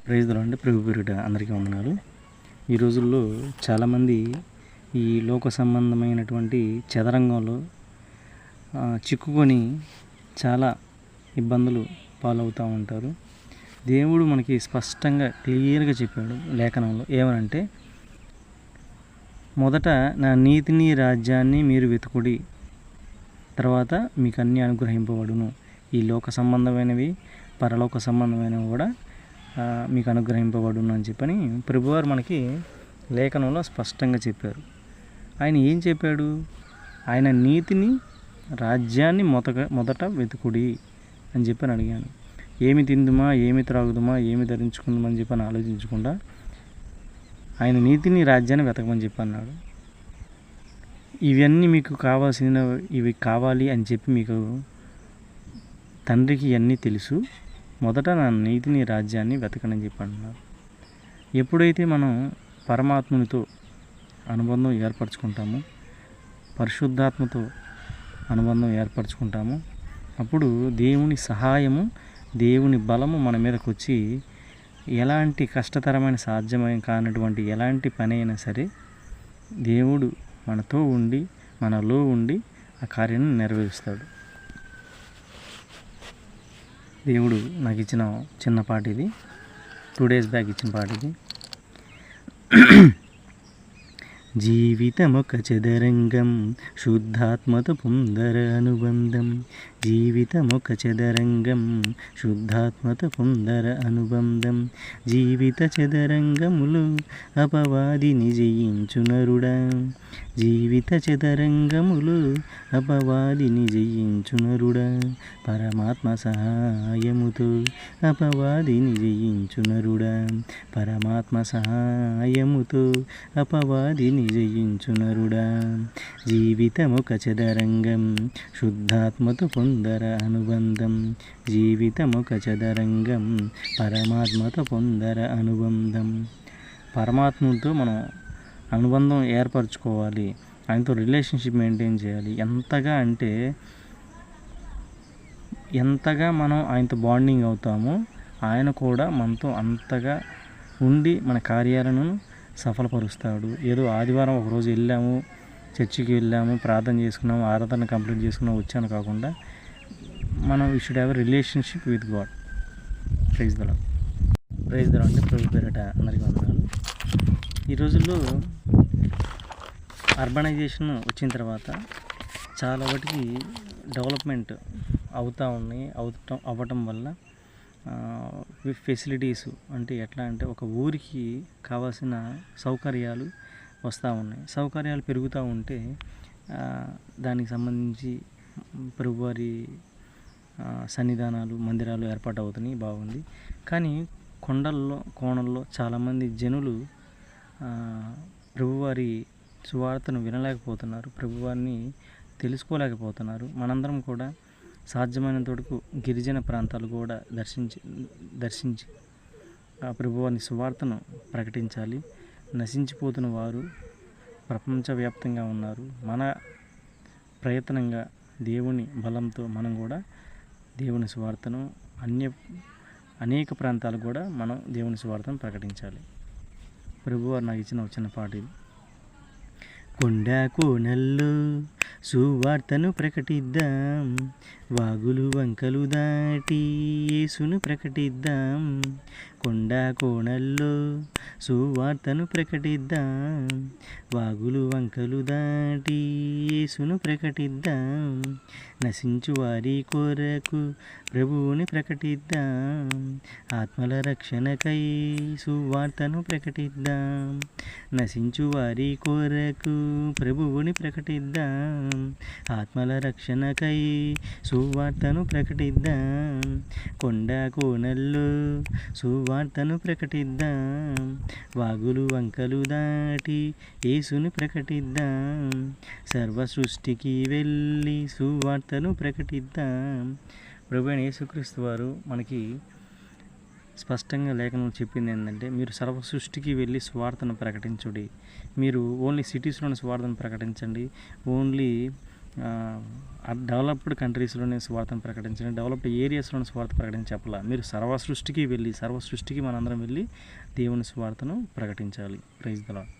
Praise the Lord అండి. ప్రభు పేరిట అందరికీ వందనాలు. ఈ రోజుల్లో చాలామంది ఈ లోక సంబంధమైనటువంటి చదరంగంలో చిక్కుకొని చాలా ఇబ్బందులు పాలవుతూ ఉంటారు. దేవుడు మనకి స్పష్టంగా క్లియర్గా చెప్పాడు లేఖనంలో. ఏమనంటే, మొదట నా నీతిని రాజ్యాన్ని మీరు వెతుకుడి, తర్వాత మీకు అన్నీ అనుగ్రహింపబడును. ఈ లోక సంబంధమైనవి పరలోక సంబంధమైనవి కూడా మీకు అనుగ్రహింపబడును అని చెప్పని ప్రభువారు మనకి లేఖనంలో స్పష్టంగా చెప్పారు. ఆయన ఏం చెప్పాడు? ఆయన నీతిని రాజ్యాన్ని మొదట వెతుకుడి అని చెప్పని అడిగాను. ఏమి తిందుమా, ఏమి త్రాగుదుమా, ఏమి ధరించుకుందామని చెప్పని ఆలోచించకుండా ఆయన నీతిని రాజ్యాన్ని వెతకమని చెప్పి అన్నాడు. ఇవన్నీ మీకు కావాల్సిన, ఇవి కావాలి అని చెప్పి మీకు తండ్రికి ఇవన్నీ తెలుసు. మొదట నా నీతిని రాజ్యాన్ని వెతకనని చెప్పి అంటున్నారు. ఎప్పుడైతే మనం పరమాత్మునితో అనుబంధం ఏర్పరచుకుంటామో, పరిశుద్ధాత్మతో అనుబంధం ఏర్పరచుకుంటామో, అప్పుడు దేవుని సహాయము, దేవుని బలము మన మీదకి వచ్చి ఎలాంటి కష్టతరమైన సాధ్యమైన కానటువంటి ఎలాంటి పని అయినా సరే దేవుడు మనతో ఉండి మనలో ఉండి ఆ కార్యాన్ని నెరవేరుస్తాడు. దేవుడు నాకు ఇచ్చిన చిన్న పాట ఇది. 2 days బ్యాక్ ఇచ్చిన పాట ఇది. జీవితమొక చదరంగం, శుద్ధాత్మతో పొందర అనుబంధం. జీవితమొక చదరంగం, శుద్ధాత్మతో పొందర అనుబంధం. జీవిత చదరంగములు అపవాదిని జయించు నరుడా. జీవిత చదరంగములు అపవాదిని జయించు నరుడా. పరమాత్మ సహాయముతో అపవాదిని జయించు నరుడా. పరమాత్మ సహాయముతో అపవాదిని జయించు నరుడా. జీవితమొక చదరంగం, శుద్ధాత్మతో పొందర అనుబంధం. జీవితమొక చదరంగం, పరమాత్మతో పొందర అనుబంధం. పరమాత్మతో మనం అనుబంధం ఏర్పరచుకోవాలి, ఆయనతో రిలేషన్షిప్ మెయింటైన్ చేయాలి. ఎంతగా మనం ఆయనతో బాండింగ్ అవుతామో ఆయన కూడా మనతో అంతగా ఉండి మన కార్యాలను సఫలపరుస్తాడు. ఏదో ఆదివారం ఒకరోజు వెళ్ళాము, చర్చికి వెళ్ళాము, ప్రార్థన చేసుకున్నాము, ఆరాధన కంప్లీట్ చేసుకున్నాము, వచ్చాను కాకుండా మనం we should have a relationship with God. Praise the Lord. Praise the Lord అండి. ప్రభు పేరిట అందరికీ వందనాలు. ఈ రోజుల్లో అర్బనైజేషన్ వచ్చిన తర్వాత చాలా వాటికి డెవలప్మెంట్ అవ్వటం వల్ల ఫెసిలిటీస్ అంటే ఎట్లా అంటే ఒక ఊరికి కావాల్సిన సౌకర్యాలు వస్తూ ఉన్నాయి. సౌకర్యాలు పెరుగుతూ ఉంటే దానికి సంబంధించి ప్రభువారి సన్నిధానాలు, మందిరాలు ఏర్పాటు అవుతున్నాయి, బాగుంది. కానీ కోణల్లో చాలామంది జనులు ప్రభువారి సువార్తను వినలేకపోతున్నారు, ప్రభువారిని తెలుసుకోలేకపోతున్నారు. మనందరం కూడా సాధ్యమైనంత వరకు గిరిజన ప్రాంతాలు కూడా దర్శించి ప్రభువారిని సువార్తను ప్రకటించాలి. నశించిపోతున్న వారు ప్రపంచవ్యాప్తంగా ఉన్నారు. మన ప్రయత్నంగా దేవుని బలంతో మనం కూడా దేవుని సువార్తను అనేక ప్రాంతాలకు కూడా మనం దేవుని సువార్తను ప్రకటించాలి. ప్రభువారు నాకు ఇచ్చిన ఒక చిన్న పాట ఇది. కొండ కోనల్లో సువార్తను ప్రకటిద్దాం, వాగులు వంకలు దాటి యేసును ప్రకటిద్దాం. కొండ కోణల్లో సువార్తను ప్రకటిద్దాం, వాగులు వంకలు దాటి యేసును ప్రకటిద్దాం. నశించు వారి కొరకు ప్రభువుని ప్రకటిద్దాం, ఆత్మల రక్షణకై సువార్తను ప్రకటిద్దాం. నశించు వారి కొరకు ప్రభువుని ప్రకటిద్దాం, ఆత్మల రక్షణకై సువార్తను ప్రకటిద్దాం. కొండ కోనల్లో సువార్తను ప్రకటిద్దాం, వాగులు వంకలు దాటి యేసుని ప్రకటిద్దాం. సర్వ సృష్టికి వెళ్ళి సువార్తను ప్రకటిద్దాం. ప్రభు అయిన యేసుక్రీస్తు వారు మనకి స్పష్టంగా లేఖనం చెప్పింది ఏంటంటే, మీరు సర్వ సృష్టికి వెళ్ళి సువార్తను ప్రకటించుడి. మీరు ఓన్లీ సిటీస్లోని సువార్తను ప్రకటించండి, ఓన్లీ డెవలప్డ్ కంట్రీస్లోనే స్వార్థను ప్రకటించండి, డెవలప్డ్ ఏరియాస్లోనే స్వార్థ ప్రకటించి చెప్పాల. మీరు సర్వ సృష్టికి మనందరం వెళ్ళి దేవుని స్వార్థను ప్రకటించాలి. Praise the lord.